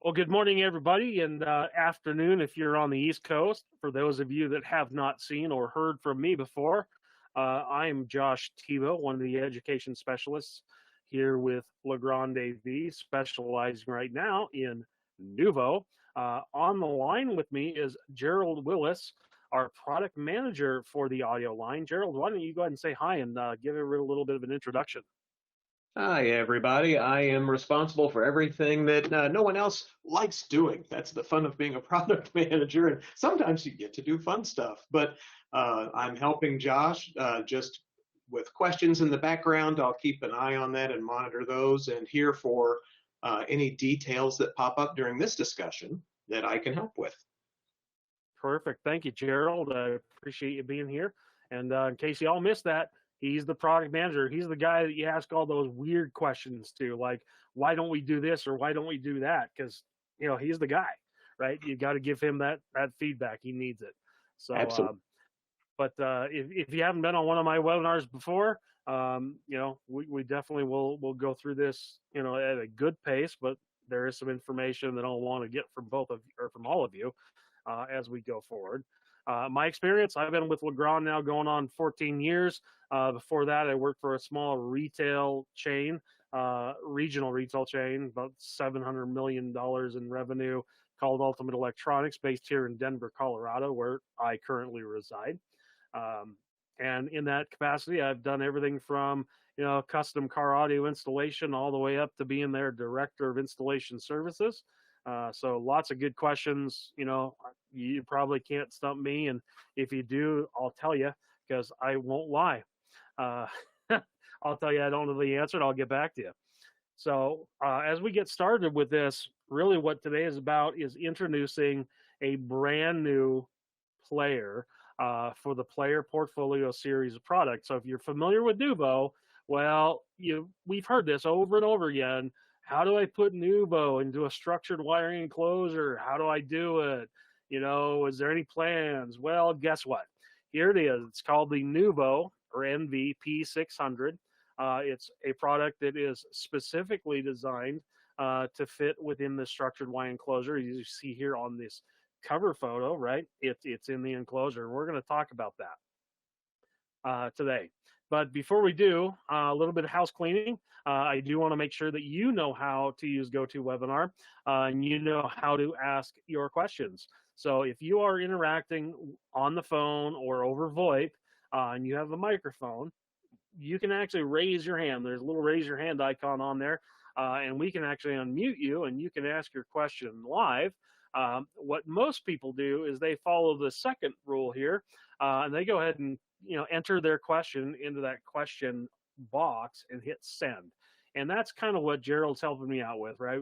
Well, good morning, everybody, and afternoon if you're on the East Coast. For those of you that have not seen or heard from me before, I am Josh Tebow, one of the education specialists here with Legrand Nuvo, specializing right now in Nuvo. On the line with me is Gerald Willis, our product manager for the audio line. Gerald, why don't you go ahead and say hi and give it a little bit of an introduction? Hi, everybody. I am responsible for everything that no one else likes doing. That's the fun of being a product manager. And sometimes you get to do fun stuff. But I'm helping Josh just with questions in the background. I'll keep an eye on that and monitor those and here for any details that pop up during this discussion that I can help with. Perfect. Thank you, Gerald. I appreciate you being here. And in case y'all missed that, he's the product manager. He's the guy that you ask all those weird questions to, like, why don't we do this or why don't we do that? Because, he's the guy, right? You got to give him that feedback. He needs it. So, Absolutely. but if you haven't been on one of my webinars before, we definitely will go through this, at a good pace, but there is some information that I'll want to get from both of you or from all of you as we go forward. My experience, I've been with Legrand now going on 14 years. Before that, I worked for a small retail chain, regional retail chain, about $700 million in revenue, called Ultimate Electronics, based here in Denver, Colorado, where I currently reside. Um, and in that capacity, I've done everything from custom car audio installation all the way up to being their director of installation services. So lots of good questions. You probably can't stump me, and if you do, I'll tell you because I won't lie. Uh, I'll tell you I don't know the answer, and I'll get back to you. So as we get started with this, really what today is about is introducing a brand new player for the Player Portfolio series of products. So if you're familiar with Nuvo, well, we've heard this over and over again. How do I put Nuvo into a structured wiring enclosure? How do I do it? Is there any plans? Well, guess what? Here it is. It's called the Nuvo or NVP600. It's a product that is specifically designed to fit within the structured wiring enclosure. As you see here on this cover photo, right? It's in the enclosure. We're going to talk about that today. But before we do, a little bit of house cleaning. I do want to make sure that you know how to use GoToWebinar and you know how to ask your questions. So if you are interacting on the phone or over VoIP and you have a microphone, you can actually raise your hand. There's a little raise your hand icon on there, and we can actually unmute you and you can ask your question live. What most people do is they follow the second rule here, and they go ahead and enter their question into that question box and hit send. And that's kind of what Gerald's helping me out with, right?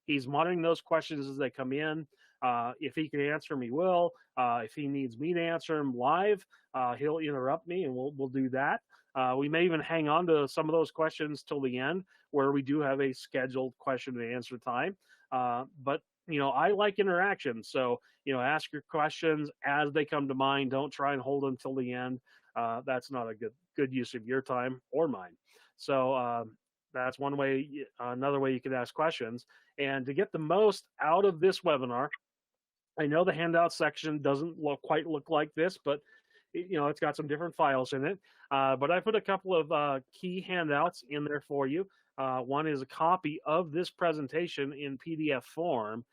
He's monitoring those questions as they come in. If he can answer them, he will. If he needs me to answer them live, he'll interrupt me, and we'll do that. We may even hang on to some of those questions till the end, where we do have a scheduled question and answer time. But I like interaction, so ask your questions as they come to mind. Don't try and hold them till the end. That's not a good use of your time or mine. So that's one way. Another way you can ask questions, and to get the most out of this webinar, I know the handout section doesn't quite look like this, but it's got some different files in it. But I put a couple of key handouts in there for you. One is a copy of this presentation in PDF form,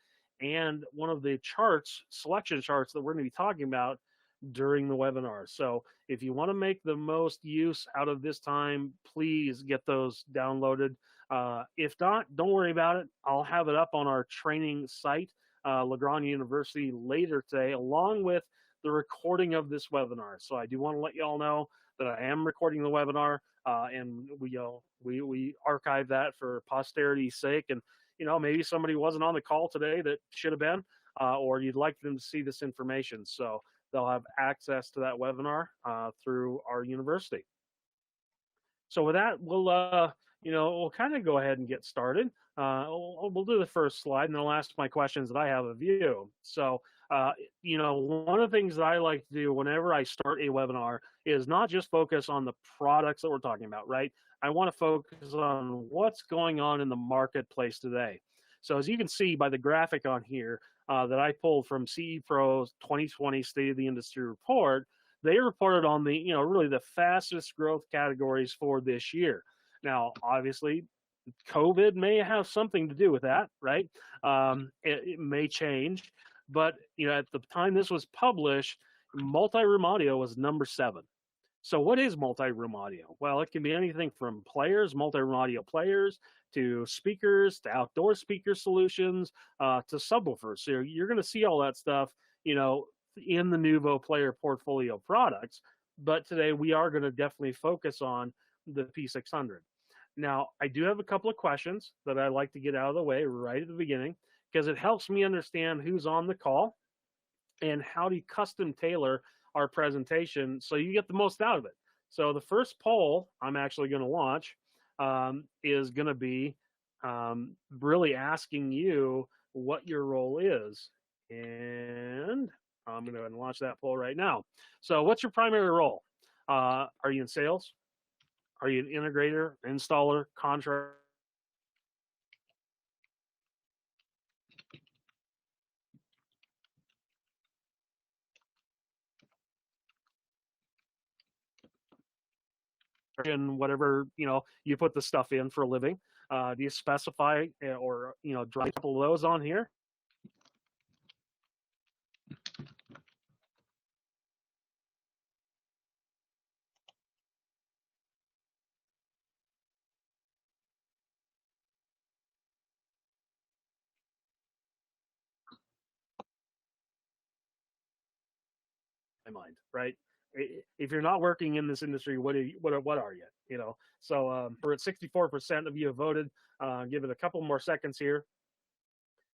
and one of the selection charts that we're going to be talking about during the webinar. So if you want to make the most use out of this time, please get those downloaded. If not, don't worry about it. I'll have it up on our training site, Legrand University, later today, along with the recording of this webinar. So I do want to let you all know that I am recording the webinar, and we archive that for posterity's sake. And maybe somebody wasn't on the call today that should have been, or you'd like them to see this information. So they'll have access to that webinar through our university. So with that, we'll kind of go ahead and get started. We'll do the first slide, and then I'll ask my questions that I have of you. So, one of the things that I like to do whenever I start a webinar is not just focus on the products that we're talking about, right? I want to focus on what's going on in the marketplace today. So as you can see by the graphic on here that I pulled from CE Pro's 2020 State of the Industry report, they reported on the, really the fastest growth categories for this year. Now, obviously, COVID may have something to do with that, right? It may change, but at the time this was published, multi-room audio was number 7. So what is multi-room audio? Well, it can be anything from players, multi-room audio players, to speakers, to outdoor speaker solutions, to subwoofers. So you're going to see all that stuff, in the Nuvo player portfolio products. But today we are going to definitely focus on the P600. Now, I do have a couple of questions that I'd like to get out of the way right at the beginning, because it helps me understand who's on the call and how to custom tailor our presentation so you get the most out of it. So the first poll I'm actually going to launch is going to be really asking you what your role is. And I'm going to go ahead and launch that poll right now. So what's your primary role? Are you in sales? Are you an integrator, installer, contractor? In whatever you put the stuff in for a living? Do you specify or drop a couple of those on here? My mind, right? If you're not working in this industry, what are you? What are you? So we're at 64% of you have voted. Give it a couple more seconds here,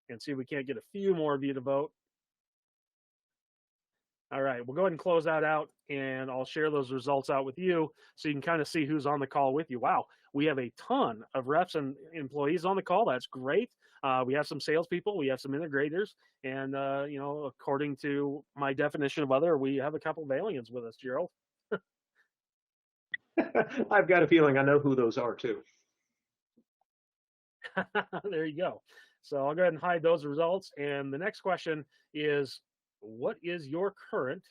and see if we can't get a few more of you to vote. All right, we'll go ahead and close that out, and I'll share those results out with you so you can kind of see who's on the call with you. Wow, we have a ton of reps and employees on the call. That's great. We have some salespeople, we have some integrators, and according to my definition of other, we have a couple of aliens with us, Gerald. I've got a feeling I know who those are too. There you go. So I'll go ahead and hide those results. And the next question is, what is your current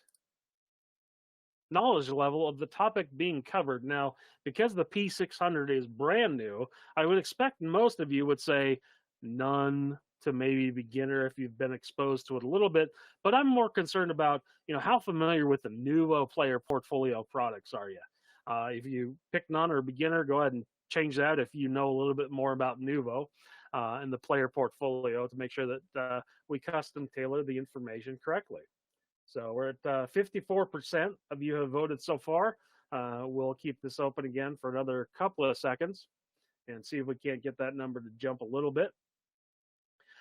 knowledge level of the topic being covered? Now, because the P600 is brand new, I would expect most of you would say none to maybe beginner if you've been exposed to it a little bit. But I'm more concerned about, how familiar with the Nuvo player portfolio products are you? If you pick none or beginner, go ahead and change that if you know a little bit more about Nuvo and the player portfolio, to make sure that we custom tailor the information correctly. So we're at 54% of you have voted so far. We'll keep this open again for another couple of seconds and see if we can't get that number to jump a little bit.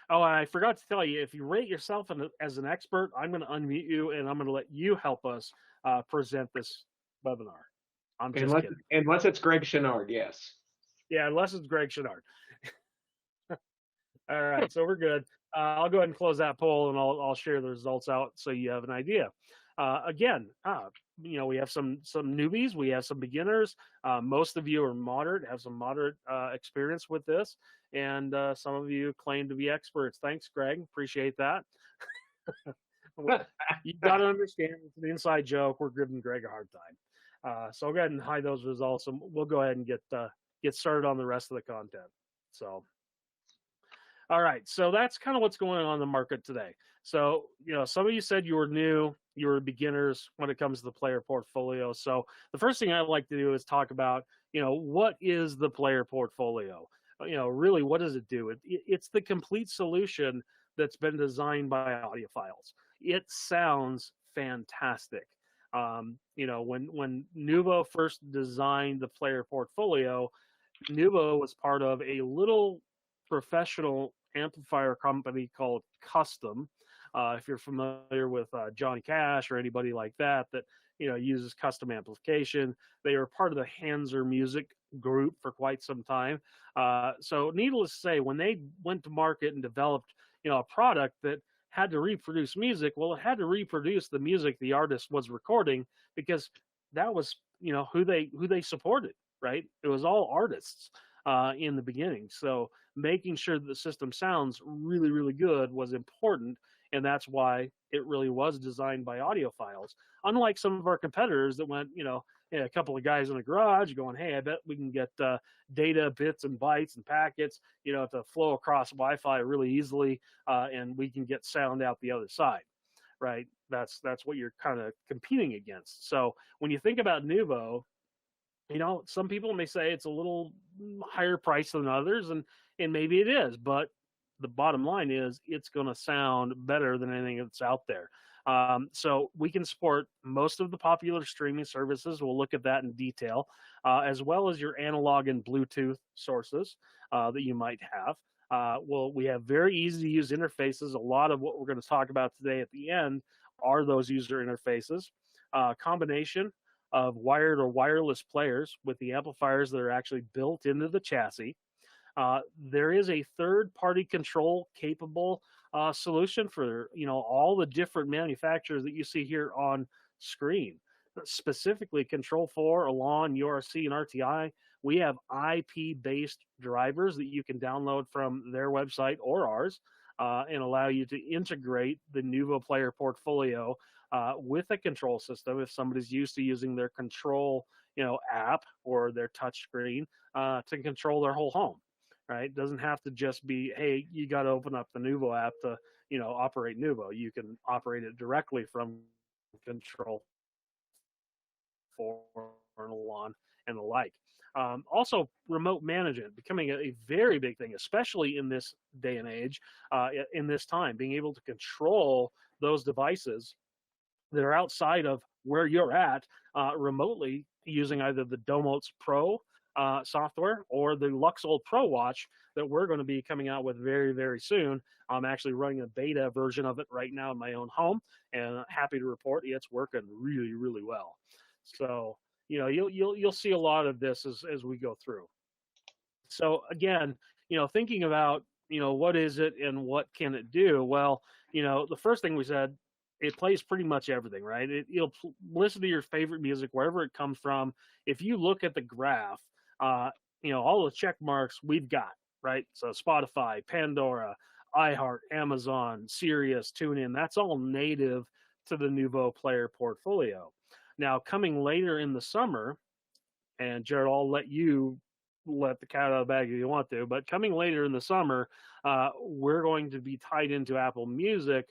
Oh, I forgot to tell you, if you rate yourself as an expert, I'm going to unmute you and I'm going to let you help us present this webinar. I'm just kidding. Unless it's Greg Chenard, yes. Yeah, unless it's Greg Chenard. All right, so we're good. I'll go ahead and close that poll, and I'll share the results out so you have an idea. Again, we have some newbies, we have some beginners. Most of you are moderate, have some moderate experience with this, and some of you claim to be experts. Thanks, Greg. Appreciate that. You've got to understand, it's an inside joke. We're giving Greg a hard time. So I'll go ahead and hide those results, and we'll go ahead and get started on the rest of the content. So. All right, so that's kind of what's going on in the market today. So, some of you said you were new, you were beginners when it comes to the player portfolio. So the first thing I'd like to do is talk about, what is the player portfolio? Really, what does it do? It's the complete solution that's been designed by audiophiles. It sounds fantastic. When Nuvo first designed the player portfolio, Nuvo was part of a little professional amplifier company called Custom. If you're familiar with Johnny Cash or anybody like that uses custom amplification, they were part of the Hanser Music group for quite some time. So needless to say, when they went to market and developed a product that had to reproduce music, well, it had to reproduce the music the artist was recording, because that was who they supported, right? It was all artists. in the beginning. So making sure that the system sounds really, really good was important, and that's why it really was designed by audiophiles. Unlike some of our competitors that went, a couple of guys in a garage going, "Hey, I bet we can get data bits and bytes and packets, to flow across Wi-Fi really easily, and we can get sound out the other side." Right? That's what you're kind of competing against. So when you think about Nuvo, some people may say it's a little higher price than others, and maybe it is, but the bottom line is it's going to sound better than anything that's out there. So we can support most of the popular streaming services. We'll look at that in detail, as well as your analog and Bluetooth sources that you might have. Well, we have very easy to use interfaces. A lot of what we're going to talk about today at the end are those user interfaces. Combination of wired or wireless players with the amplifiers that are actually built into the chassis. There is a third-party control capable solution for all the different manufacturers that you see here on screen. Specifically, Control 4, Elan, URC, and RTI. We have IP-based drivers that you can download from their website or ours, and allow you to integrate the Nuvo player portfolio with a control system. If somebody's used to using their control, app or their touch screen to control their whole home, right? It doesn't have to just be, hey, you got to open up the Nuvo app to, operate Nuvo. You can operate it directly from Control 4 and Elan and the like. Also, remote management becoming a very big thing, especially in this day and age, in this time, being able to control those devices that are outside of where you're at remotely using either the Domotz Pro software or the Luxold Pro Watch that we're going to be coming out with very, very soon. I'm actually running a beta version of it right now in my own home, and happy to report it's working really, really well. So you'll see a lot of this as we go through. So again, thinking about what is it and what can it do? Well, the first thing we said, it plays pretty much everything, right? You'll listen to your favorite music wherever it comes from. If you look at the graph, all the check marks we've got, right? So Spotify, Pandora, iHeart, Amazon, Sirius, TuneIn, that's all native to the Nuvo player portfolio. Now, coming later in the summer, and Jared, I'll let you let the cat out of the bag if you want to, but coming later in the summer, we're going to be tied into Apple Music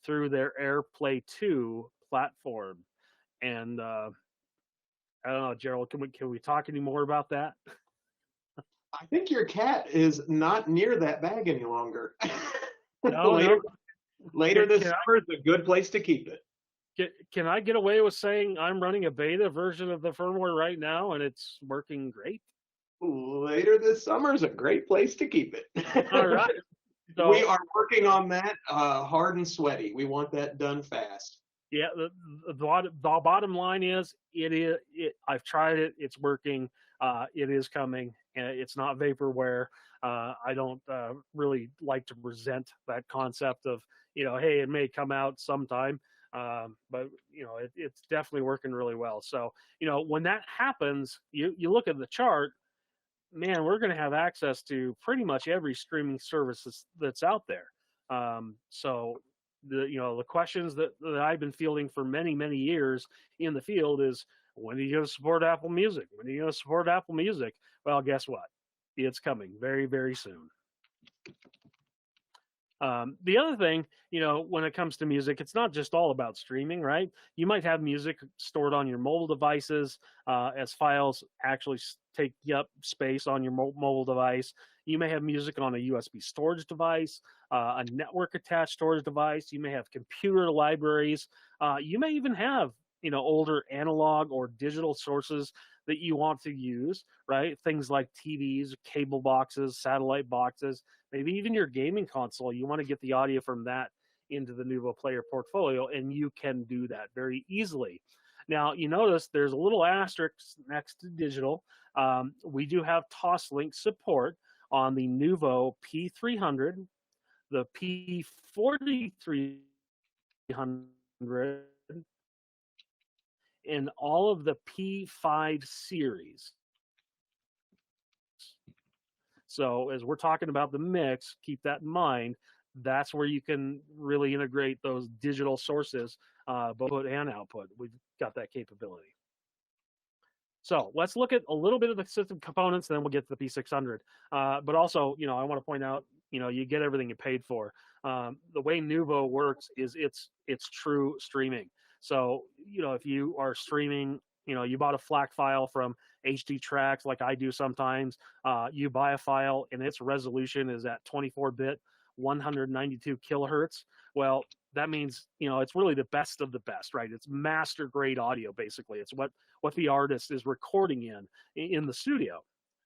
through their AirPlay 2 platform. And I don't know, Gerald, can we talk any more about that? I think your cat is not near that bag any longer. No, later, no. later this summer is a good place to keep it. Can I get away with saying I'm running a beta version of the firmware right now and it's working great? Later this summer is a great place to keep it. All right. So, we are working on that hard and sweaty. We want that done fast. Yeah, the bottom line is I've tried it. It's working. It is coming. It's not vaporware. I don't really like to resent that concept of hey, it may come out sometime. But it's definitely working really well. So when that happens, you look at the chart, man, we're going to have access to pretty much every streaming service that's out there. So the questions that I've been fielding for many, many years in the field is, when are you going to support Apple Music? When are you going to support Apple Music? Well, guess what? It's coming very, very soon. The other thing, when it comes to music, it's not just all about streaming, right? You might have music stored on your mobile devices as files actually take up space on your mobile device. You may have music on a USB storage device, a network attached storage device. You may have computer libraries. You may even have older analog or digital sources that you want to use, right? Things like TVs, cable boxes, satellite boxes, maybe even your gaming console. You want to get the audio from that into the Nuvo player portfolio, and you can do that very easily. Now, you notice there's a little asterisk next to digital. We do have Toslink support on the Nuvo P300, the P4300, and all of the P5 series. So as we're talking about the mix, keep that in mind. That's where you can really integrate those digital sources, both input and output. We've got that capability. So let's look at a little bit of the system components, and then we'll get to the P600. But also, I want to point out, you get everything you paid for. The way Nuvo works is it's true streaming. So, if you are streaming, you bought a FLAC file from HD Tracks, like I do sometimes. You buy a file, and its resolution is at 24-bit, 192 kilohertz. Well, that means it's really the best of the best, right? It's master grade audio, basically. It's what the artist is recording in the studio.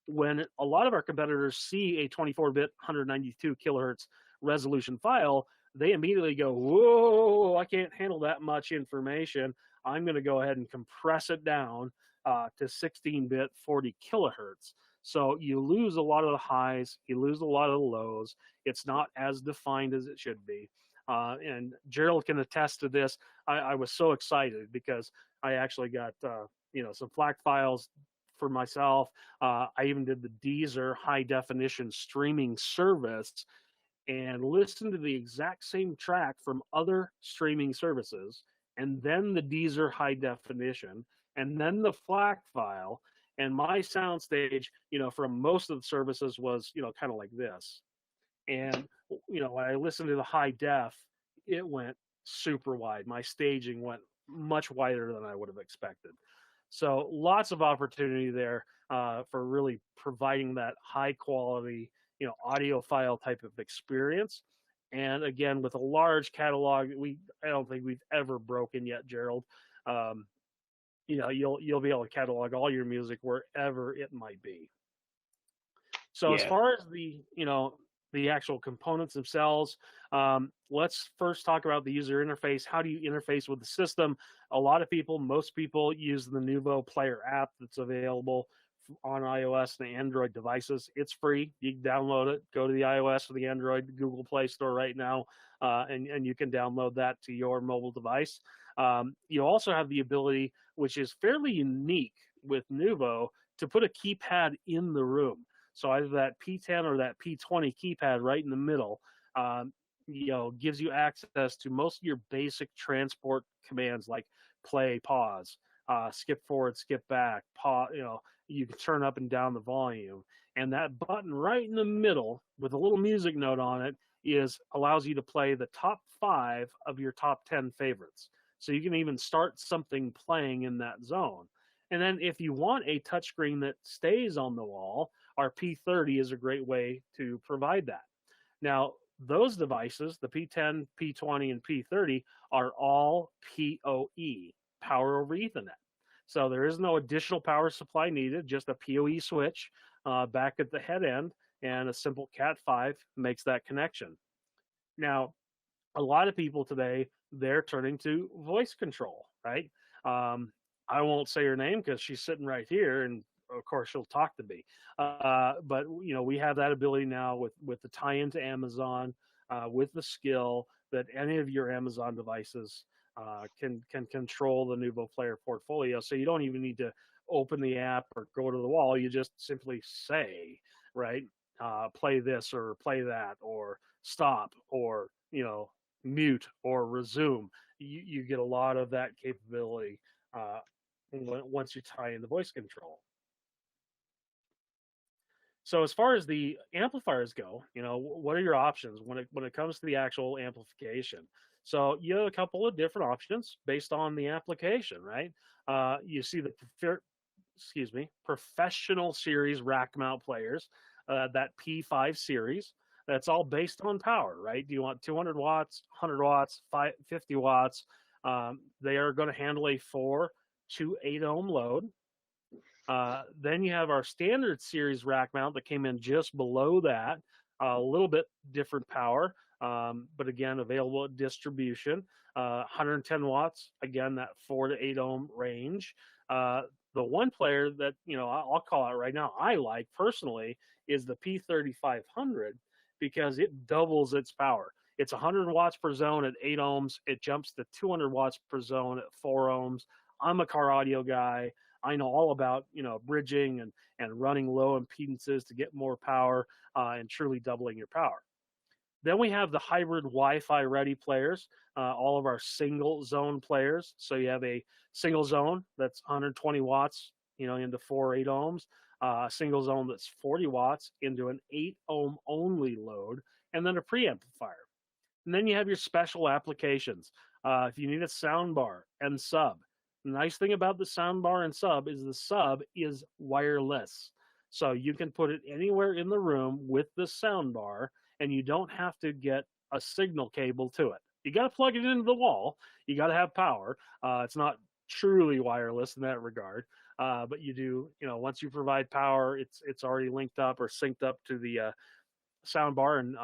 When a lot of our competitors see a 24-bit 192 kilohertz resolution file, they immediately go, whoa, I can't handle that much information. I'm going to go ahead and compress it down to 16-bit 40 kilohertz. So you lose a lot of the highs, you lose a lot of the lows. It's not as defined as it should be. And Gerald can attest to this. I was so excited because I actually got some FLAC files for myself. I even did the Deezer high definition streaming service and listened to the exact same track from other streaming services, and then the Deezer high definition, and then the FLAC file. And my soundstage, from most of the services was, kind of like this. And, when I listened to the high def, it went super wide. My staging went much wider than I would have expected. So lots of opportunity there for really providing that high quality, audiophile type of experience. And again, with a large catalog, I don't think we've ever broken yet, Gerald. You'll be able to catalog all your music wherever it might be. So as Yeah. far as the actual components themselves, let's first talk about the user interface. How do you interface with the system? Most people use the Nuvo Player app that's available on iOS and Android devices. It's free. You can download it. Go to the iOS or the Android Google Play Store right now, and you can download that to your mobile device. You also have the ability, which is fairly unique with Nuvo, to put a keypad in the room. So either that P10 or that P20 keypad right in the middle, gives you access to most of your basic transport commands like play, pause, skip forward, skip back, pause. You can turn up and down the volume, and that button right in the middle with a little music note on it allows you to play the top 5 of your top 10 favorites. So you can even start something playing in that zone. And then if you want a touchscreen that stays on the wall, our P30 is a great way to provide that. Now, those devices, the P10, P20, and P30, are all PoE, power over Ethernet. So there is no additional power supply needed, just a PoE switch back at the head end, and a simple Cat5 makes that connection. Now, a lot of people today, they're turning to voice control, right? I won't say her name because she's sitting right here, and of course she'll talk to me. But we have that ability now with the tie-in to Amazon, with the skill that any of your Amazon devices can control the Nuvo Player portfolio. So you don't even need to open the app or go to the wall. You just simply say, right, play this or play that, or stop, or mute or resume. You get a lot of that capability once you tie in the voice control. So as far as the amplifiers go, what are your options when it comes to the actual amplification? So you have a couple of different options based on the application, right? You see the professional series rack mount players, that P5 series. That's all based on power, right? Do you want 200 watts, 100 watts, 50 watts? They are going to handle a 4 to 8 ohm load. Then you have our standard series rack mount that came in just below that, a little bit different power, but again, available at distribution. 110 watts, again, that 4 to 8 ohm range. The one player that, I'll call out right now, I like personally, is the P3500, because it doubles its power. It's 100 watts per zone at 8 ohms. It jumps to 200 watts per zone at 4 ohms. I'm a car audio guy. I know all about, bridging and running low impedances to get more power and truly doubling your power. Then we have the hybrid Wi-Fi ready players, all of our single zone players. So you have a single zone that's 120 watts, into 4 8 ohms, a single zone that's 40 watts into an 8 ohm only load, and then a preamplifier. And then you have your special applications. If you need a sound bar and sub, the nice thing about the sound bar and sub is the sub is wireless. So you can put it anywhere in the room with the sound bar, and you don't have to get a signal cable to it. You got to plug it into the wall. You got to have power. It's not truly wireless in that regard, but you do. Once you provide power, it's already linked up or synced up to the soundbar, and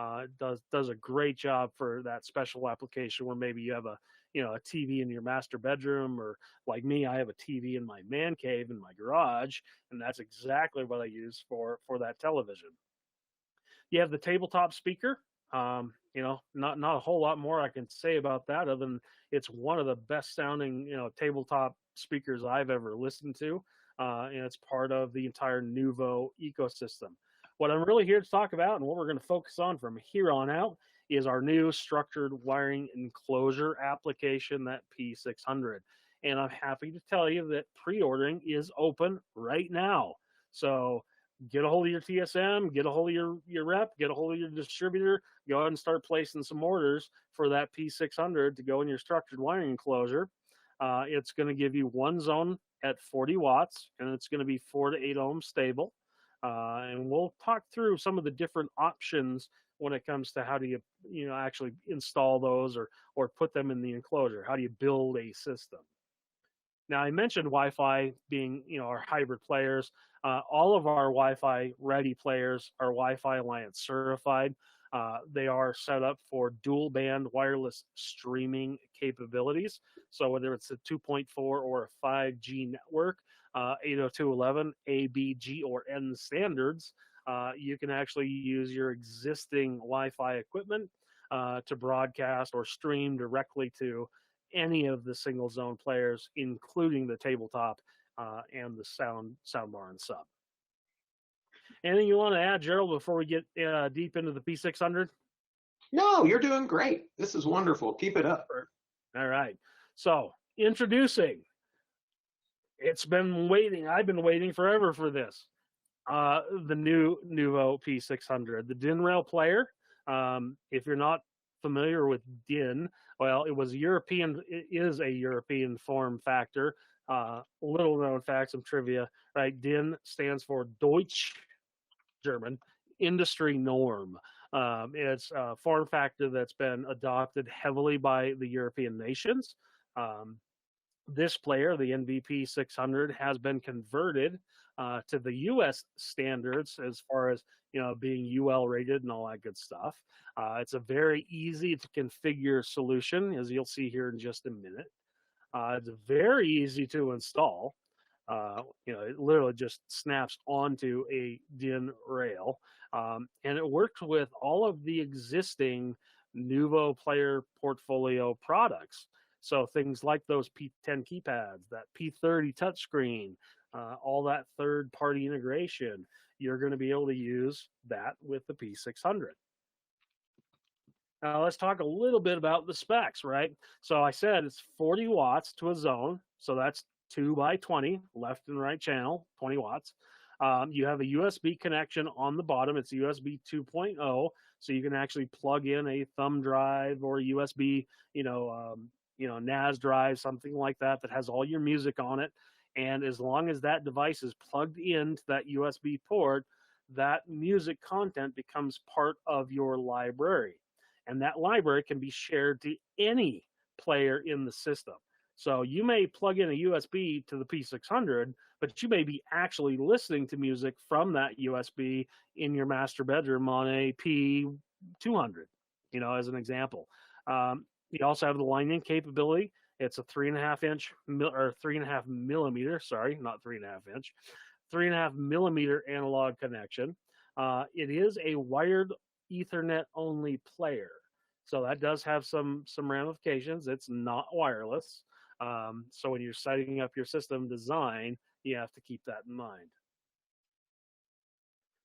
does a great job for that special application where maybe you have a TV in your master bedroom, or like me, I have a TV in my man cave in my garage, and that's exactly what I use for that television. You have the tabletop speaker. Not a whole lot more I can say about that, other than it's one of the best sounding tabletop speakers I've ever listened to, and it's part of the entire Nuvo ecosystem. What I'm really here to talk about, and what we're going to focus on from here on out, is our new structured wiring enclosure application, that P600. And I'm happy to tell you that pre-ordering is open right now. So get a hold of your TSM, get a hold of your rep, get a hold of your distributor, go ahead and start placing some orders for that P600 to go in your structured wiring enclosure. It's going to give you one zone at 40 watts, and it's going to be 4 to 8 ohms stable. And we'll talk through some of the different options when it comes to how do you actually install those, or put them in the enclosure. How do you build a system? Now, I mentioned Wi-Fi being, our hybrid players. All of our Wi-Fi ready players are Wi-Fi Alliance certified. They are set up for dual band wireless streaming capabilities. So whether it's a 2.4 or a 5G network, 802.11, A, B, G, or N standards, you can actually use your existing Wi-Fi equipment to broadcast or stream directly to any of the single zone players, including the tabletop and the soundbar and sub. Anything you want to add, Gerald, before we get deep into the P600? No, you're doing great. This is wonderful. Keep it up. All right. So, introducing. It's been waiting. I've been waiting forever for this. The new Nuvo P600, the DIN rail player. If you're not familiar with DIN, well, it is a European form factor. Little known facts, some trivia, right? DIN stands for Deutsch, German, industry norm. It's a form factor that's been adopted heavily by the European nations. This player, the NVP 600, has been converted to the U.S. standards as far as being UL rated and all that good stuff. It's a very easy to configure solution, as you'll see here in just a minute. It's very easy to install. It literally just snaps onto a DIN rail, and it works with all of the existing Nuvo player portfolio products. So things like those P10 keypads, that P30 touchscreen, all that third-party integration, you're going to be able to use that with the P600. Now let's talk a little bit about the specs, right? So I said it's 40 watts to a zone, so that's 2 by 20, left and right channel, 20 watts. You have a USB connection on the bottom. It's USB 2.0, so you can actually plug in a thumb drive or a USB, NAS drive, something like that has all your music on it. And as long as that device is plugged into that USB port, that music content becomes part of your library. And that library can be shared to any player in the system. So you may plug in a USB to the P600, but you may be actually listening to music from that USB in your master bedroom on a P200, as an example. You also have the line-in capability. It's a 3.5 millimeter, sorry, not 3.5 inch, 3.5 millimeter analog connection. It is a wired Ethernet only player. So that does have some ramifications. It's not wireless. So when you're setting up your system design, You have to keep that in mind.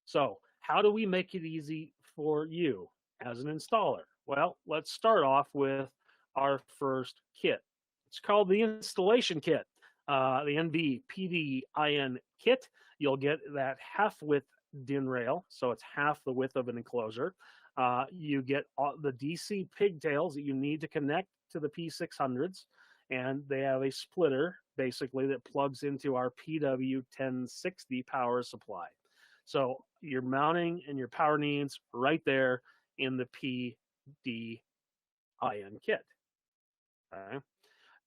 So, how do we make it easy for you as an installer? Well, let's start off with our first kit. It's called the installation kit, the NVPDIN kit. You'll get that half width DIN rail, so it's half the width of an enclosure. You get the DC pigtails that you need to connect to the P600s, and they have a splitter basically that plugs into our PW1060 power supply. So your mounting and your power needs right there in the PDIN kit. Okay.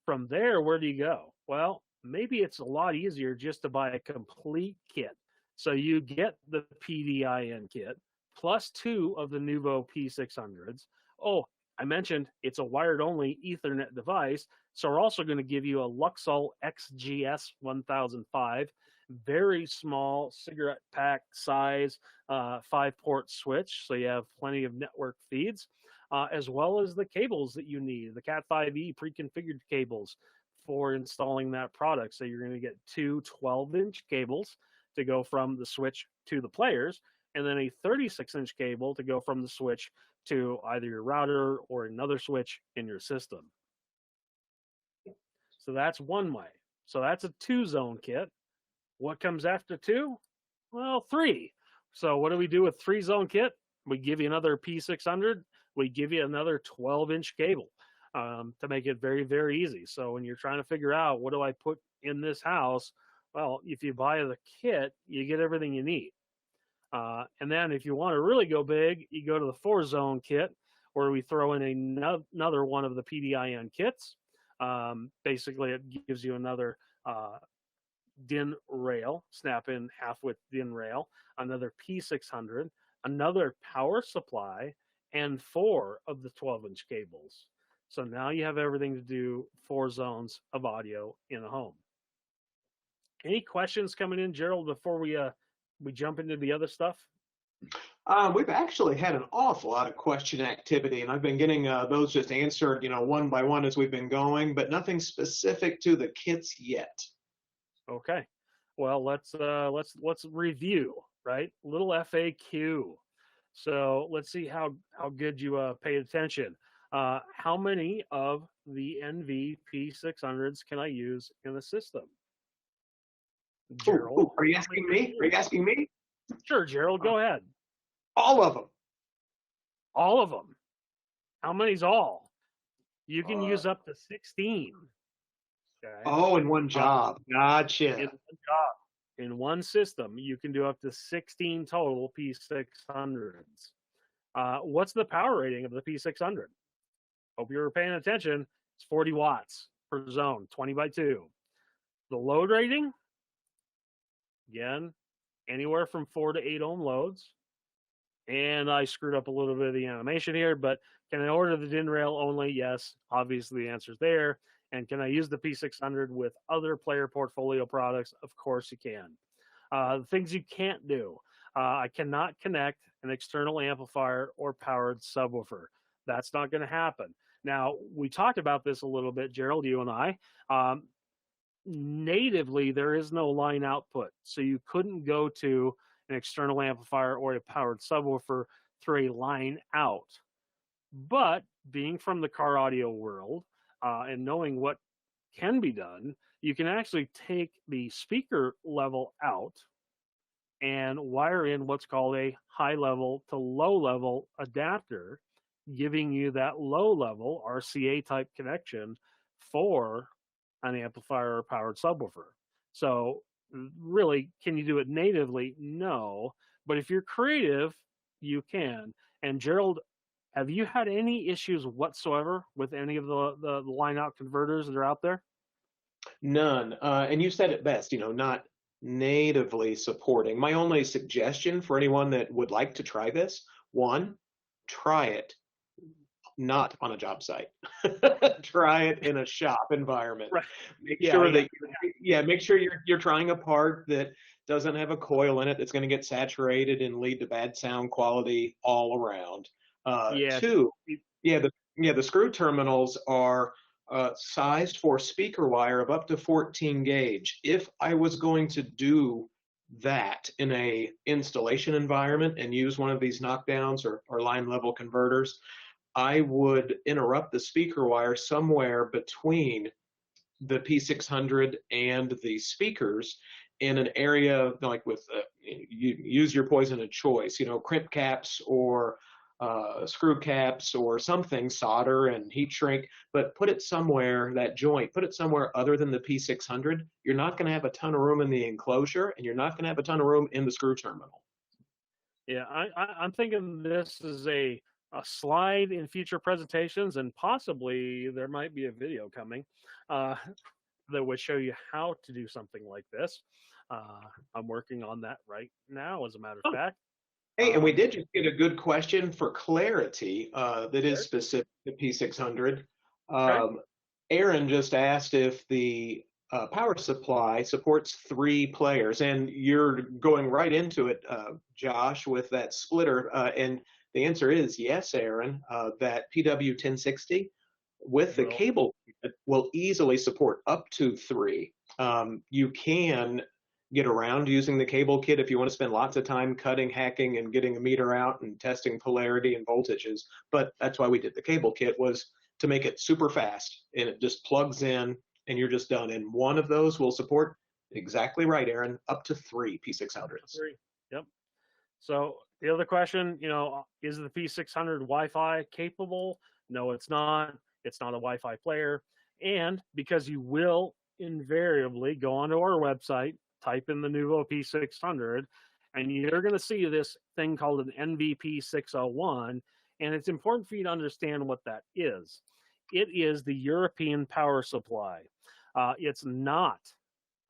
From there, where do you go? Well, maybe it's a lot easier just to buy a complete kit. So you get the PDIN kit plus 2 of the Nuvo P600s. Oh, I mentioned it's a wired only Ethernet device. So we're also going to give you a Luxol XGS 1005, very small cigarette pack size 5-port switch. So you have plenty of network feeds, as well as the cables that you need, the Cat5e pre-configured cables for installing that product. So you're going to get two 12-inch cables to go from the switch to the players, and then a 36-inch cable to go from the switch to either your router or another switch in your system. So that's one way. So that's a 2-zone kit. What comes after 2? Well, 3. So what do we do with 3-zone kit? We give you another P600. We give you another 12-inch cable to make it very, very easy. So when you're trying to figure out what do I put in this house, well, if you buy the kit, you get everything you need. And then if you want to really go big, you go to the 4-zone kit, where we throw in another one of the PDIN kits. Basically, it gives you another DIN rail, snap-in half-width DIN rail, another P600, another power supply, and 4 of the 12-inch cables. So now you have everything to do 4 zones of audio in a home. Any questions coming in, Gerald, before we jump into the other stuff? We've actually had an awful lot of question activity, and I've been getting those just answered, one by one as we've been going, but nothing specific to the kits yet. Okay. Well, let's review, right? Little FAQ. So let's see how good you paid attention. How many of the NVP600s can I use in the system? Gerald, ooh, are you asking me? Are you asking me? Sure, Gerald, go ahead. All of them. All of them. How many's all? You can use up to 16. Okay. Oh, in one job. Gotcha. In one job. In one system, you can do up to 16 total P600s. What's the power rating of the P600? Hope you were paying attention. It's 40 watts per zone, 20 by 2. The load rating, again, anywhere from 4 to 8 ohm loads. And I screwed up a little bit of the animation here, but can I order the DIN rail only? Yes, obviously the answer's there. And can I use the P600 with other player portfolio products? Of course you can. The things you can't do. I cannot connect an external amplifier or powered subwoofer. That's not going to happen. Now, we talked about this a little bit, Gerald, you and I. Natively, there is no line output. So you couldn't go to an external amplifier or a powered subwoofer through a line out. But being from the car audio world and knowing what can be done, you can actually take the speaker level out and wire in what's called a high level to low level adapter, giving you that low level RCA type connection for an amplifier or powered subwoofer. So really, can you do it natively? No. But if you're creative, you can. And Gerald, have you had any issues whatsoever with any of the line out converters that are out there? None. And you said it best, not natively supporting. My only suggestion for anyone that would like to try this, 1, try it not on a job site. Try it in a shop environment. Right. Make sure you're trying a part that doesn't have a coil in it that's going to get saturated and lead to bad sound quality all around. 2, the screw terminals are sized for speaker wire of up to 14 gauge. If I was going to do that in a installation environment and use one of these knockdowns or line level converters, I would interrupt the speaker wire somewhere between the P600 and the speakers in an area like with you use your poison of choice, crimp caps or screw caps or something, solder and heat shrink, but put it somewhere, that joint, put it somewhere other than the P600. You're not going to have a ton of room in the enclosure, and you're not going to have a ton of room in the screw terminal. Yeah, I'm thinking this is a slide in future presentations, and possibly there might be a video coming uh, that would show you how to do something like this. Uh, I'm working on that right now, as a matter of Oh, fact. hey, and we Um, did just get a good question for clarity that is sure. specific to P600. Okay. Um, Aaron just asked if the power supply supports 3 players, and you're going right into it, Josh, with that splitter. And the answer is yes, Aaron. That PW 1060 with the Well, cable it will easily support up to 3. You can get around using the cable kit if you want to spend lots of time cutting, hacking, and getting a meter out and testing polarity and voltages. But that's why we did the cable kit, was to make it super fast, and it just plugs in and you're just done. And one of those will support, exactly right, Aaron, up to 3 up to P600s. 3. Yep. So the other question, is the P600 Wi-Fi capable? No, it's not. It's not a Wi-Fi player. And because you will invariably go onto our website, type in the Nuvo P600, and you're going to see this thing called an NVP 601. And it's important for you to understand what that is. It is the European power supply. It's not,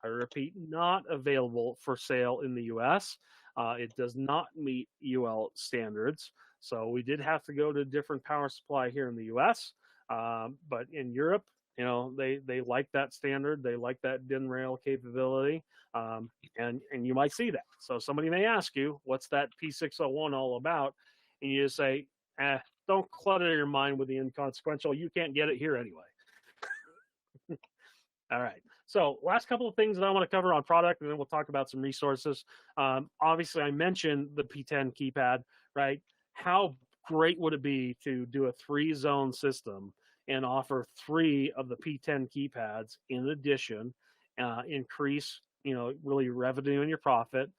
I repeat, not available for sale in the US. It does not meet UL standards. So we did have to go to a different power supply here in the US. But in Europe, they like that standard. They like that DIN rail capability. And you might see that. So somebody may ask you, what's that P601 all about? And you just say, don't clutter your mind with the inconsequential. You can't get it here anyway. All right. So last couple of things that I want to cover on product, and then we'll talk about some resources. Obviously, I mentioned the P10 keypad, right? How great would it be to do a 3-zone system and offer 3 of the P10 keypads in addition, increase, really revenue and your profit.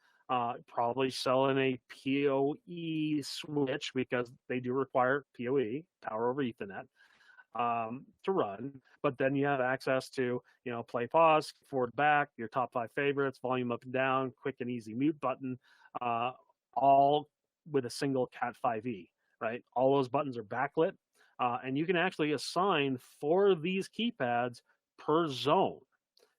Probably selling a PoE switch, because they do require PoE, power over Ethernet, to run. But then you have access to, play, pause, forward, back, your top 5 favorites, volume up and down, quick and easy mute button, uh, all with a single Cat 5e, right? All those buttons are backlit, and you can actually assign 4 of these keypads per zone.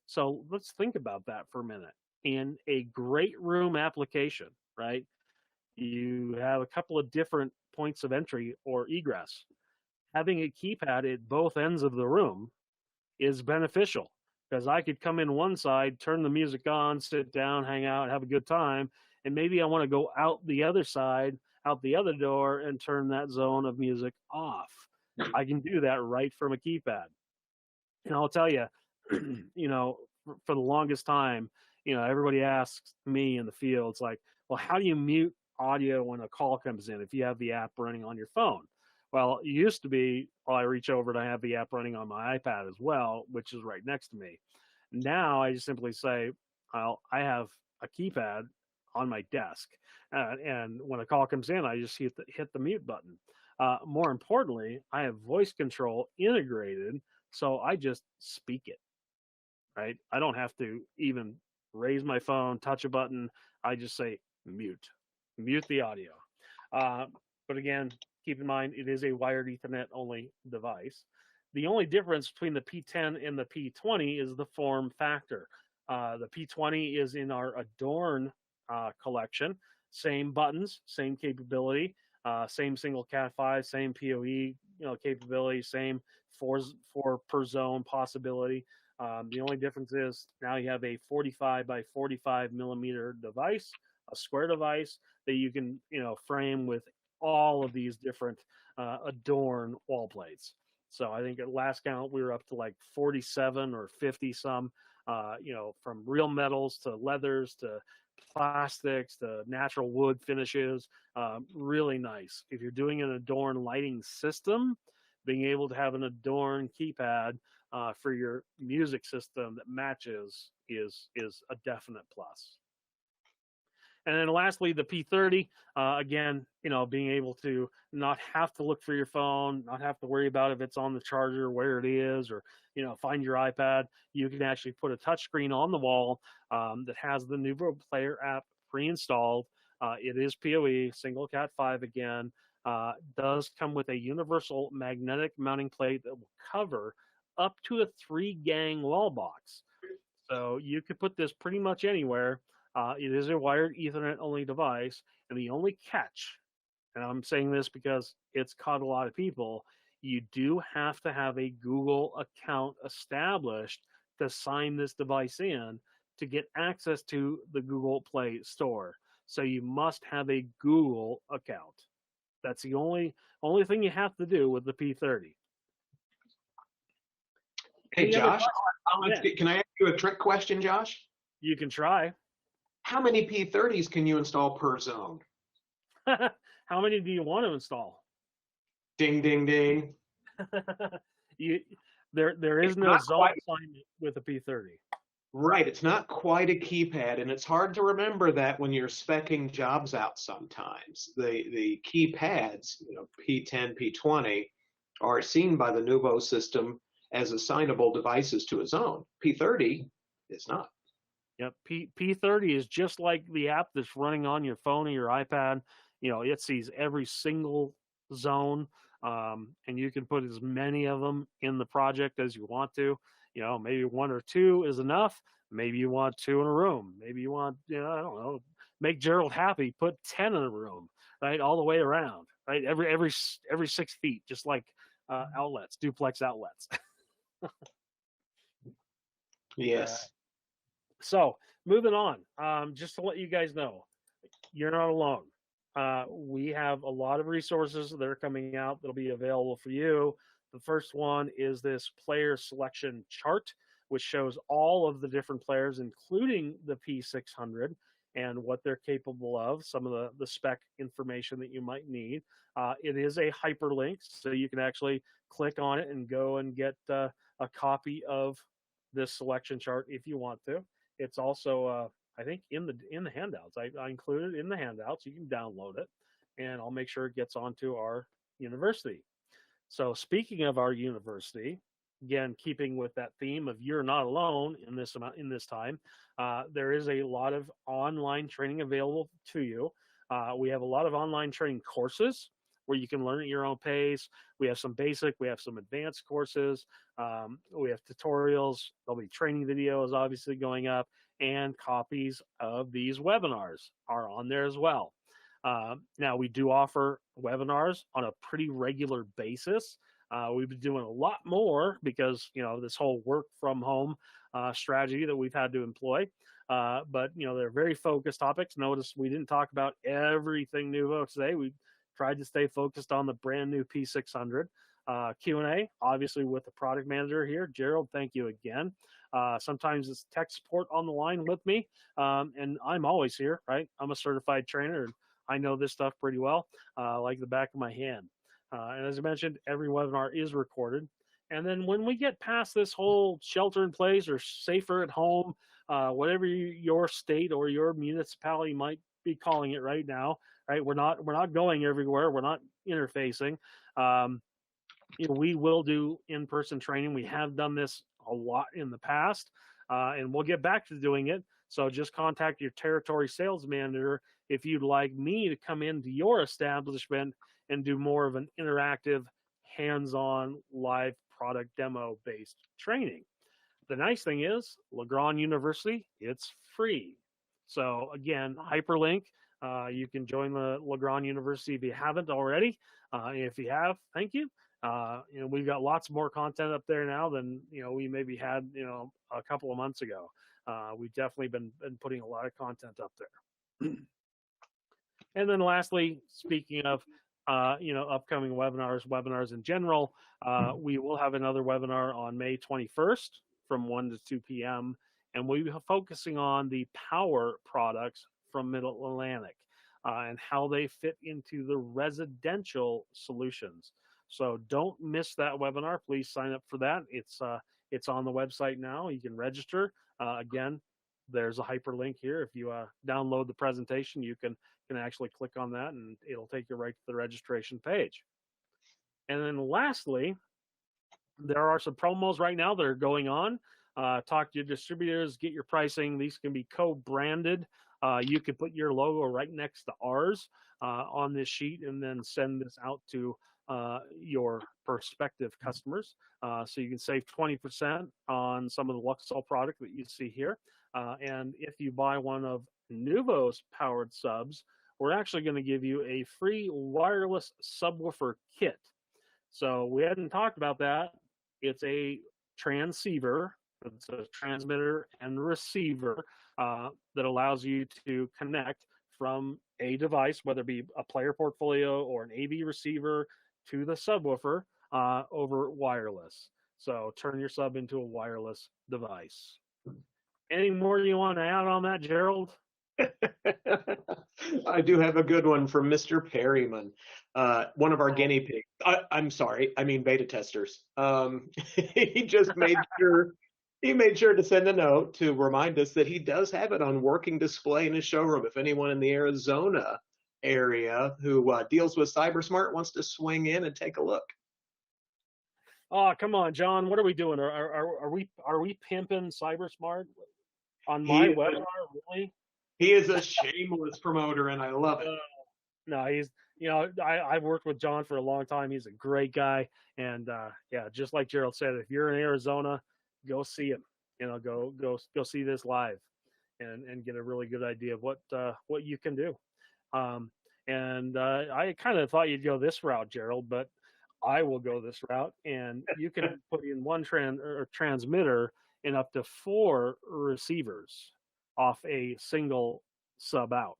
So let's think about that for a minute. In a great room application, right? You have a couple of different points of entry or egress. Having a keypad at both ends of the room is beneficial, because I could come in one side, turn the music on, sit down, hang out, have a good time, and maybe I want to go out the other side, out the other door, and turn that zone of music off. I can do that right from a keypad. And I'll tell you, for the longest time, everybody asks me in the field, it's like, well, how do you mute audio when a call comes in if you have the app running on your phone? Well, it used to be, well, I reach over and I have the app running on my iPad as well, which is right next to me. Now I just simply say, well, I have a keypad on my desk. And when a call comes in, I just hit the mute button. More importantly, I have voice control integrated, so I just speak it, right? I don't have to even raise my phone, touch a button. I just say mute the audio. Uh, but again, keep in mind, it is a wired Ethernet only device. The only difference between the P10 and the P20 is the form factor. The P20 is in our Adorn collection. Same buttons, same capability, same single Cat 5, same PoE capability, same four per zone possibility. The only difference is now you have a 45 by 45 millimeter device, a square device that you can frame with all of these different Adorn wall plates. So I think at last count we were up to like 47 or 50 some, from real metals to leathers to plastics to natural wood finishes. Really nice. If you're doing an Adorn lighting system, being able to have an Adorn keypad for your music system that matches is a definite plus. And then lastly, the P30, again, being able to not have to look for your phone, not have to worry about if it's on the charger, where it is, or, find your iPad. You can actually put a touchscreen on the wall that has the Nuvo Player app pre-installed. It is PoE, single Cat 5 again. Does come with a universal magnetic mounting plate that will cover up to a 3-gang wall box. So you could put this pretty much anywhere. It is a wired Ethernet only device, and the only catch, and I'm saying this because it's caught a lot of people, you do have to have a Google account established to sign this device in to get access to the Google Play Store. So you must have a Google account. That's the only thing you have to do with the P30. Hey, Josh, yeah. can I ask you a trick question, Josh? You can try. How many P30s can you install per zone? How many do you want to install? Ding, ding, ding. There is no zone assignment with a P30. Right, it's not quite a keypad, and it's hard to remember that when you're speccing jobs out sometimes. The keypads, P10, P20, are seen by the Nuvo system as assignable devices to a zone. P30 is not. Yep, P30 is just like the app that's running on your phone or your iPad. It sees every single zone, and you can put as many of them in the project as you want to. Maybe 1 or 2 is enough. Maybe you want 2 in a room. Maybe you want, I don't know, make Gerald happy. Put 10 in a room, right, all the way around, right, every 6 feet, just like outlets, duplex outlets. Yes. So moving on, just to let you guys know, you're not alone. We have a lot of resources that are coming out that'll be available for you. The first one is this player selection chart, which shows all of the different players, including the P600 and what they're capable of, some of the spec information that you might need. It is a hyperlink, so you can actually click on it and go and get a copy of this selection chart if you want to. It's also, I think, in the handouts. I included it in the handouts. You can download it, and I'll make sure it gets onto our university. So speaking of our university, again, keeping with that theme of you're not alone in this time, there is a lot of online training available to you. We have a lot of online training courses where you can learn at your own pace. We have some basic, we have some advanced courses. We have tutorials. There'll be training videos obviously going up, and copies of these webinars are on there as well. Now, we do offer webinars on a pretty regular basis. We've been doing a lot more because, this whole work from home strategy that we've had to employ. But, they're very focused topics. Notice we didn't talk about everything Nuvo today. We tried to stay focused on the brand new P600. Q&A, obviously, with the product manager here. Gerald, thank you again. Sometimes it's tech support on the line with me, and I'm always here, right? I'm a certified trainer, and I know this stuff pretty well, like the back of my hand. And as I mentioned, every webinar is recorded. And then when we get past this whole shelter in place or safer at home, whatever your state or your municipality might be calling it right now, right? We're not going everywhere. We're not interfacing. We will do in-person training. We have done this a lot in the past, and we'll get back to doing it. So just contact your territory sales manager if you'd like me to come into your establishment and do more of an interactive, hands-on, live product demo-based training. The nice thing is, Legrand University, it's free. So again, hyperlink. You can join the Legrand University if you haven't already. If you have, thank you. We've got lots more content up there now than we maybe had a couple of months ago. We've definitely been putting a lot of content up there. And then lastly, speaking of upcoming webinars in general. We will have another webinar on May 21st from 1 to 2 p.m. And we'll be focusing on the power products from Middle Atlantic and how they fit into the residential solutions. So don't miss that webinar. Please sign up for that. It's on the website now. You can register. Again, there's a hyperlink here. If you download the presentation, you can actually click on that and it'll take you right to the registration page. And then lastly, there are some promos right now that are going on. Talk to your distributors, get your pricing. These can be co-branded. You can put your logo right next to ours on this sheet and then send this out to your prospective customers. So you can save 20% on some of the Luxol product that you see here. And if you buy one of Nuvo's powered subs, we're actually going to give you a free wireless subwoofer kit. So we hadn't talked about that. It's a transceiver. It's a transmitter and receiver that allows you to connect from a device, whether it be a player portfolio or an AV receiver, to the subwoofer over wireless. So turn your sub into a wireless device. Any more you want to add on that, Gerald? I do have a good one from Mr. Perryman, one of our guinea pigs. I'm sorry, I mean beta testers. He just made sure to send a note to remind us that he does have it on working display in his showroom. If anyone in the Arizona area who deals with CyberSmart wants to swing in and take a look. Oh, come on, John. What are we doing? Are we pimping CyberSmart on my webinar? Really? He is a shameless promoter, and I love it. No, he's I've worked with John for a long time. He's a great guy, and yeah, just like Gerald said, if you're in Arizona, go see him. Go see this live, and get a really good idea of what you can do. And I kind of thought you'd go this route, Gerald, but I will go this route, and you can put in one transmitter and up to 4 receivers off a single sub out.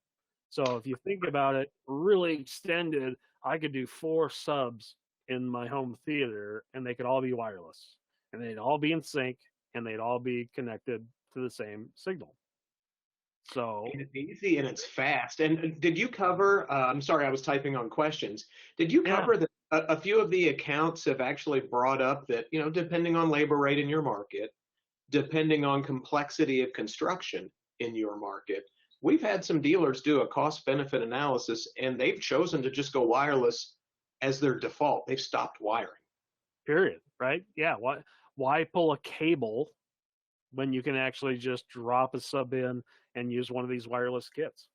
So if you think about it, really extended, I could do 4 subs in my home theater, and they could all be wireless, and they'd all be in sync, and they'd all be connected to the same signal. So it's easy and it's fast. And did you cover? I'm sorry, I was typing on questions. Did you cover that a few of the accounts have actually brought up that depending on labor rate in your market, depending on complexity of construction in your market, we've had some dealers do a cost benefit analysis and they've chosen to just go wireless as their default. They've stopped wiring. Period. Right? Yeah. Why pull a cable when you can actually just drop a sub in and use one of these wireless kits?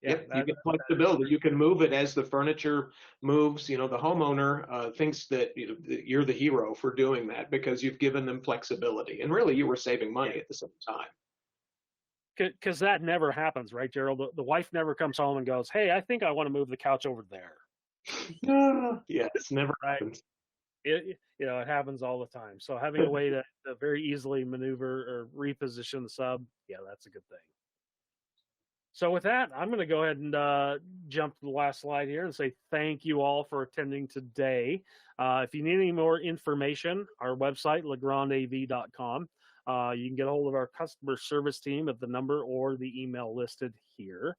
Yeah, yep, you get flexibility. You can move it as the furniture moves. The homeowner thinks that you're the hero for doing that because you've given them flexibility, and really you were saving money at the same time. Because that never happens, right, Gerald? The wife never comes home and goes, "Hey, I think I want to move the couch over there." Yeah, it's never right? happens. It happens all the time. So having a way to very easily maneuver or reposition the sub, yeah, that's a good thing. So with that, I'm going to go ahead and jump to the last slide here and say thank you all for attending today. If you need any more information, our website, legrandav.com. You can get a hold of our customer service team at the number or the email listed here.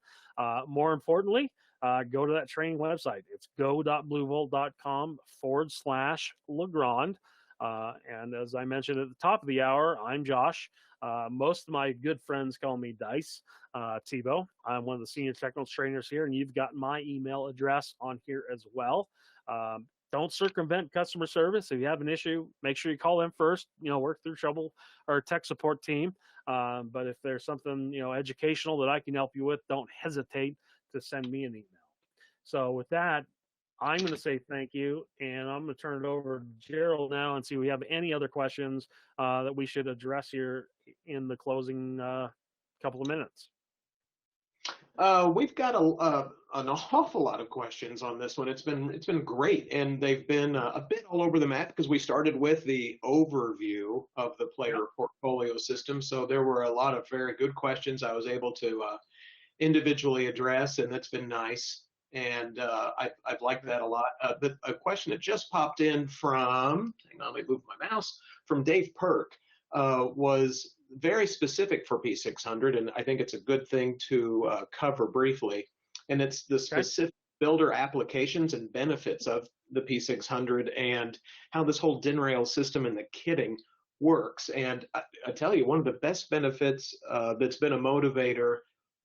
More importantly, go to that training website. It's go.bluevolt.com/Legrand. And as I mentioned at the top of the hour, I'm Josh. Most of my good friends call me Dice Tebow. I'm one of the senior technical trainers here, and you've got my email address on here as well. Don't circumvent customer service. If you have an issue, make sure you call them first. Work through trouble our tech support team. But if there's something educational that I can help you with, don't hesitate to send me an email. So with that, I'm going to say thank you, and I'm going to turn it over to Gerald now and see if we have any other questions that we should address here in the closing couple of minutes. We've got an awful lot of questions on this one. It's been great, and they've been a bit all over the map because we started with the overview of the player portfolio system. So there were a lot of very good questions I was able to individually address, and that's been nice. And I've liked that a lot. A question that just popped in from, hang on, let me move my mouse, from Dave Perk was very specific for P600, and I think it's a good thing to cover briefly. And it's the Okay. specific builder applications and benefits of the P600 and how this whole DIN rail system and the kitting works. And I tell you, one of the best benefits that's been a motivator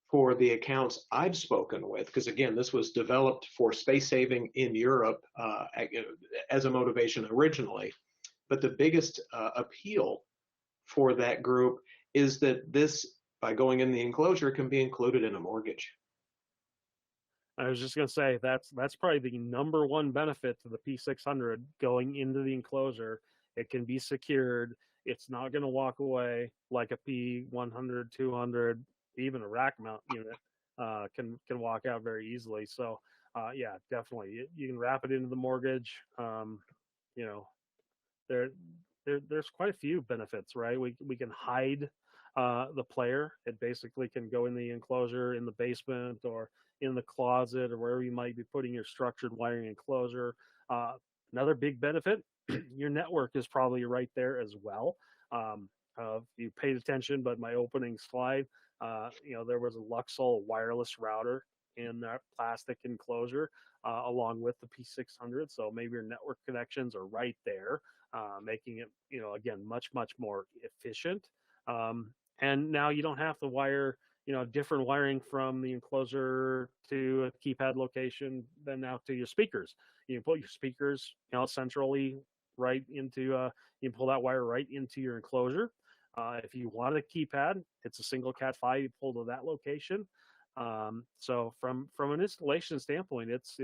for the accounts I've spoken with, because again, this was developed for space saving in Europe as a motivation originally. But the biggest appeal for that group is that this, by going in the enclosure, can be included in a mortgage. I was just gonna say that's probably the number one benefit to the P600 going into the enclosure. It can be secured. It's not gonna walk away like a P100, 200, even a rack mount unit can walk out very easily. So yeah, definitely you can wrap it into the mortgage. You know, there, there's quite a few benefits, right? We can hide the player. It basically can go in the enclosure in the basement or in the closet or wherever you might be putting your structured wiring enclosure. Uh, Another big benefit, your network is probably right there as well. You paid attention, but my opening slide, there was a Luxol wireless router in that plastic enclosure along with the P600. So maybe your network connections are right there, making it, again, much, much more efficient. And now you don't have to wire, different wiring from the enclosure to a keypad location than now to your speakers. You can put your speakers, centrally right into, you can pull that wire right into your enclosure. If you want a keypad, it's a single Cat5 you pull to that location. So from an installation standpoint, it's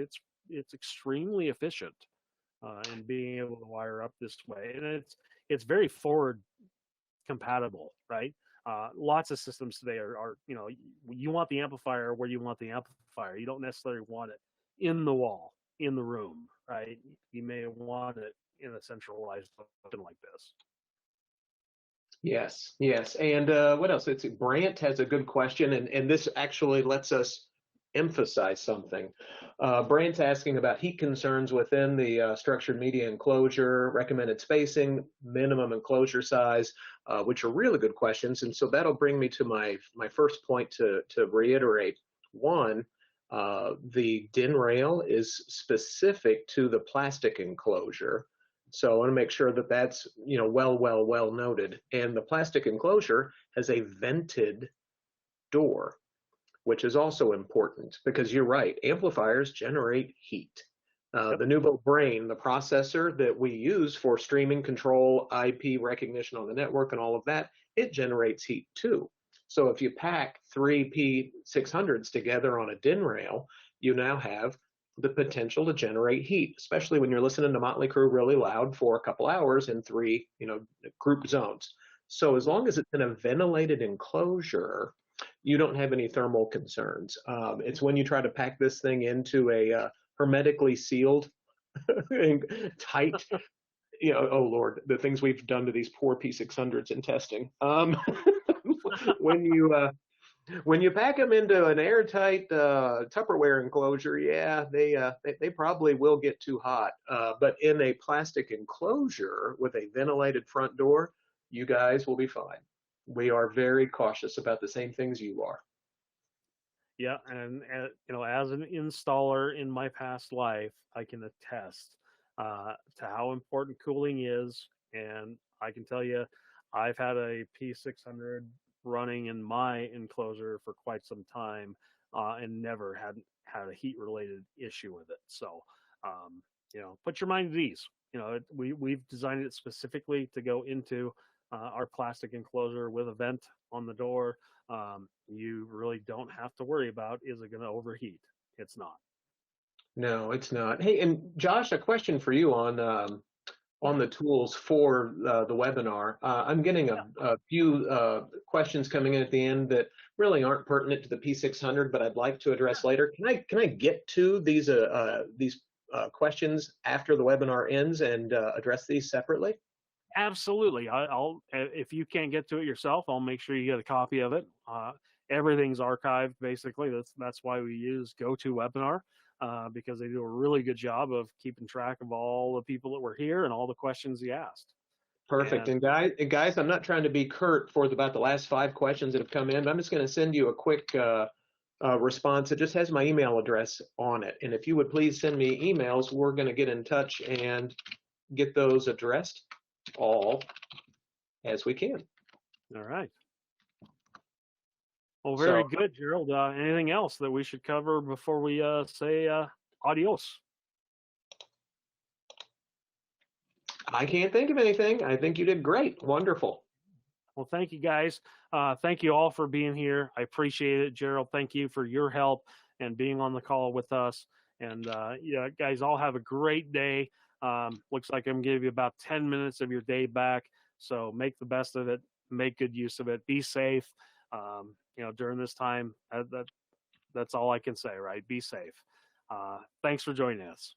extremely efficient in being able to wire up this way, and it's very forward compatible, right? Lots of systems today are you want the amplifier where you want the amplifier. You don't necessarily want it in the wall, in the room, right? You may want it in a centralized function like this. Yes, yes. And what else? It's Brant has a good question, and this actually lets us emphasize something. Brant's asking about heat concerns within the structured media enclosure, recommended spacing, minimum enclosure size, which are really good questions. And so that'll bring me to my first point to reiterate. One, the DIN rail is specific to the plastic enclosure. So I want to make sure that that's, well noted. And the plastic enclosure has a vented door, which is also important because you're right, amplifiers generate heat. Yep. The Nuvo brain, the processor that we use for streaming control, IP recognition on the network, and all of that, it generates heat too. So if you pack three P600s together on a DIN rail, you now have the potential to generate heat, especially when you're listening to Motley Crue really loud for a couple hours in three, group zones. So as long as it's in a ventilated enclosure, you don't have any thermal concerns. It's when you try to pack this thing into a hermetically sealed, tight, oh Lord, the things we've done to these poor P600s in testing. When you pack them into an airtight Tupperware enclosure, yeah, they probably will get too hot. But in a plastic enclosure with a ventilated front door, you guys will be fine. We are very cautious about the same things you are. Yeah, and as an installer in my past life, I can attest to how important cooling is, and I can tell you, I've had a P600 running in my enclosure for quite some time, and never had a heat-related issue with it. So, put your mind at ease. We've designed it specifically to go into our plastic enclosure with a vent on the door. You really don't have to worry about, is it going to overheat? It's not. No, it's not. Hey, and Josh, a question for you on the tools for the webinar. I'm getting a few questions coming in at the end that really aren't pertinent to the P600, but I'd like to address later. Can I get to these questions after the webinar ends and address these separately? Absolutely. I'll if you can't get to it yourself, I'll make sure you get a copy of it. Everything's archived basically. That's why we use GoToWebinar. because they do a really good job of keeping track of all the people that were here and all the questions he asked. Perfect. And And guys, I'm not trying to be curt for about the last 5 questions that have come in, but I'm just going to send you a quick response. It just has my email address on it. And if you would please send me emails, we're going to get in touch and get those addressed all as we can. all right. Well, very So good, Gerald. Anything else that we should cover before we say adios? I can't think of anything. I think you did great. Wonderful. Well, thank you guys. Thank you all for being here. I appreciate it, Gerald. Thank you for your help and being on the call with us. And yeah, guys, all have a great day. Looks like I'm going to give you about 10 minutes of your day back. So make the best of it. Make good use of it. Be safe. During this time, that's all I can say, right? Be safe. Thanks for joining us.